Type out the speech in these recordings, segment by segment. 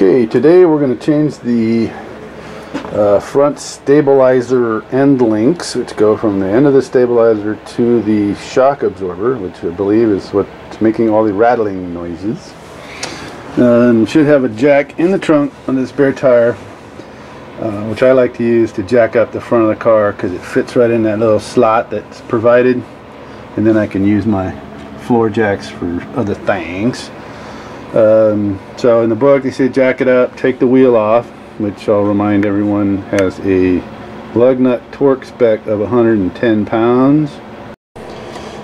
Okay, today we're going to change the front stabilizer end links, which go from the end of the stabilizer to the shock absorber, which I believe is what's making all the rattling noises. And should have a jack in the trunk on this spare tire, which I like to use to jack up the front of the car because it fits right in that little slot that's provided, and then I can use my floor jacks for other things. So in the book they say jack it up, take the wheel off, which I'll remind everyone has a lug nut torque spec of 110 pounds.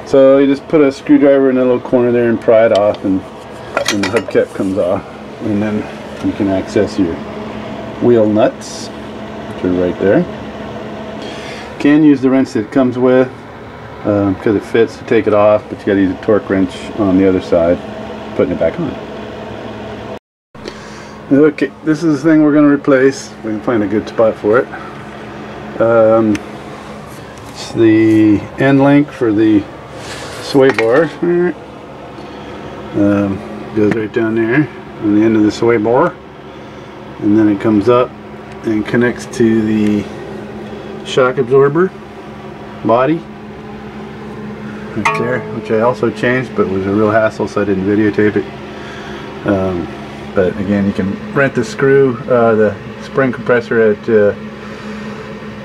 So you just put a screwdriver in that little corner there and pry it off, and the hubcap comes off, and then you can access your wheel nuts, which are right there. Can use the wrench that it comes with because it fits to take it off, but you got to use a torque wrench on the other side, putting it back on. Okay, this is the thing we're going to replace. We can find a good spot for it. It's the end link for the sway bar. Goes right down there on the end of the sway bar, and then it comes up and connects to the shock absorber body right there, which I also changed, but was a real hassle, so I didn't videotape it. But again, you can rent the screw, the spring compressor at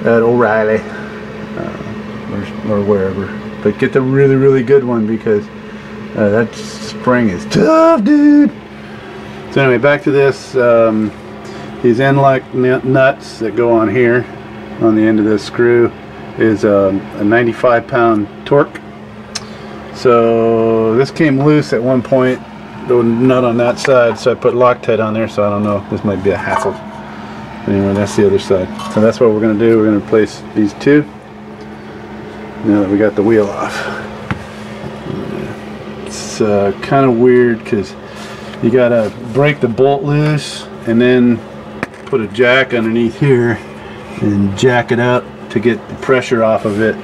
O'Reilly or wherever. But get the really good one, because that spring is tough, dude. So anyway, back to this. These end lock nuts that go on here on the end of this screw is a 95 pound torque. So this came loose at one point, the nut on that side, so I put Loctite on there, so I don't know, this might be a hassle. Anyway, that's the other side. So that's what we're going to do. We're going to replace these two now that we got the wheel off. It's kind of weird because you got to break the bolt loose and then put a jack underneath here and jack it up to get the pressure off of it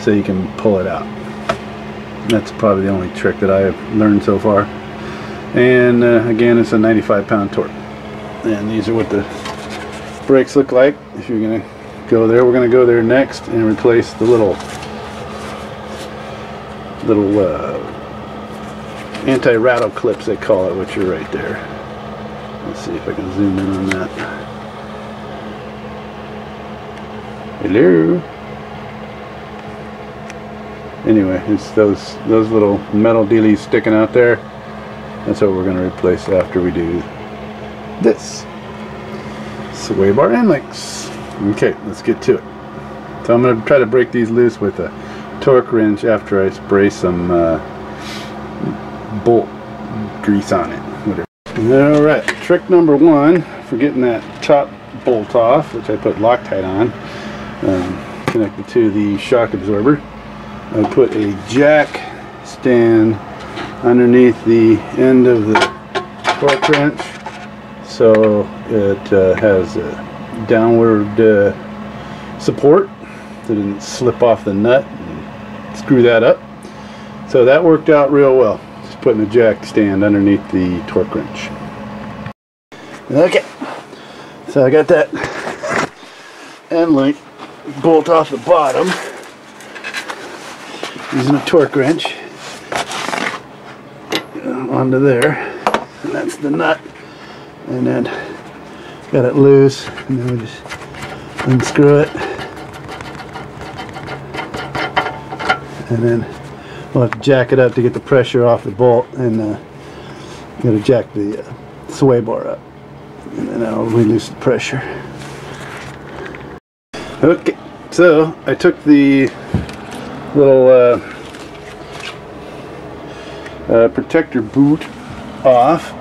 so you can pull it out. That's probably the only trick that I have learned so far. And again, it's a 95 pound torque, and these are what the brakes look like if you're going to go there. We're going to go there next and replace the little anti-rattle clips, they call it, which are right there. Let's see if I can zoom in on that. Hello. Anyway, it's those little metal dealies sticking out there. That's what we're going to replace after we do this. Sway bar end links. Okay, let's get to it. So I'm going to try to break these loose with a torque wrench after I spray some bolt grease on it. Whatever. Alright, trick number one for getting that top bolt off, which I put Loctite on, connected to the shock absorber. I put a jack stand underneath the end of the torque wrench, so it has a downward support so it doesn't slip off the nut and screw that up. So that worked out real well, just putting a jack stand underneath the torque wrench. Okay, so I got that end link bolt off the bottom using a torque wrench onto there, and that's the nut, and then got it loose, and then we just unscrew it, and then we'll have to jack it up to get the pressure off the bolt, and got to jack the sway bar up, and then I'll release the pressure. Okay, so I took the little protector boot off,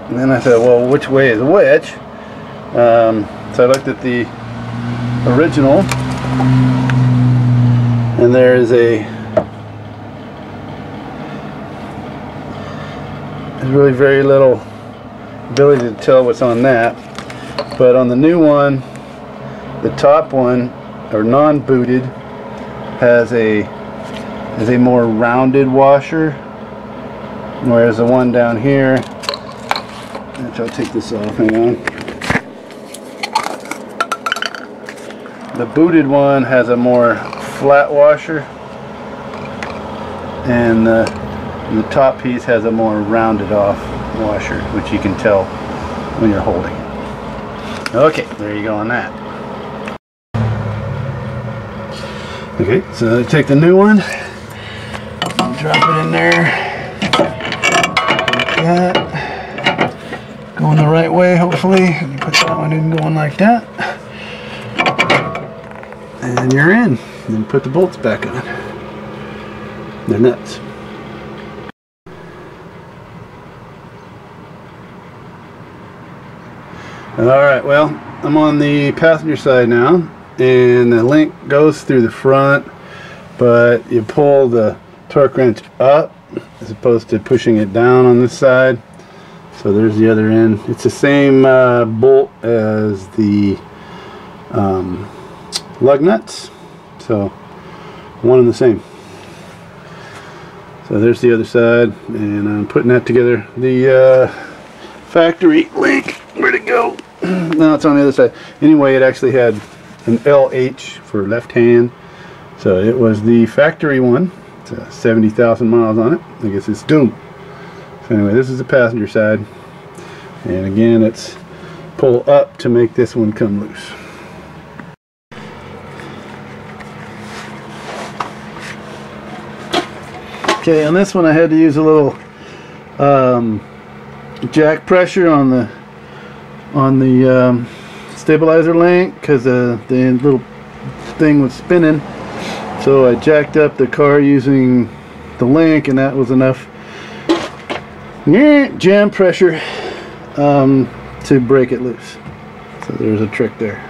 and then I said, well, which way is which? So I looked at the original, and there's really very little ability to tell what's on that, but on the new one, the top one, or non-booted, has a more rounded washer, whereas the one down here I'll take this off, hang on. The booted one has a more flat washer, and the top piece has a more rounded off washer, which you can tell when you're holding it. Okay, there you go on that. Okay, so I take the new one, drop it in there, like that, going the right way hopefully. Put that one in going like that, and you're in. Then put the bolts back on. They're nuts. Alright, well, I'm on the passenger side now, and the link goes through the front, but you pull the torque wrench up as opposed to pushing it down on this side. So there's the other end. It's the same bolt as the lug nuts, so one and the same. So there's the other side, and I'm putting that together. The factory link, where'd it go? No, it's on the other side. Anyway, it actually had an LH for left hand, so it was the factory one. It's 70,000 miles on it. I guess it's doomed. So anyway, this is the passenger side, and again, it's pull up to make this one come loose. Okay, on this one I had to use a little jack pressure on the stabilizer link because the little thing was spinning. So I jacked up the car using the link, and that was enough jam pressure to break it loose. So there's a trick there.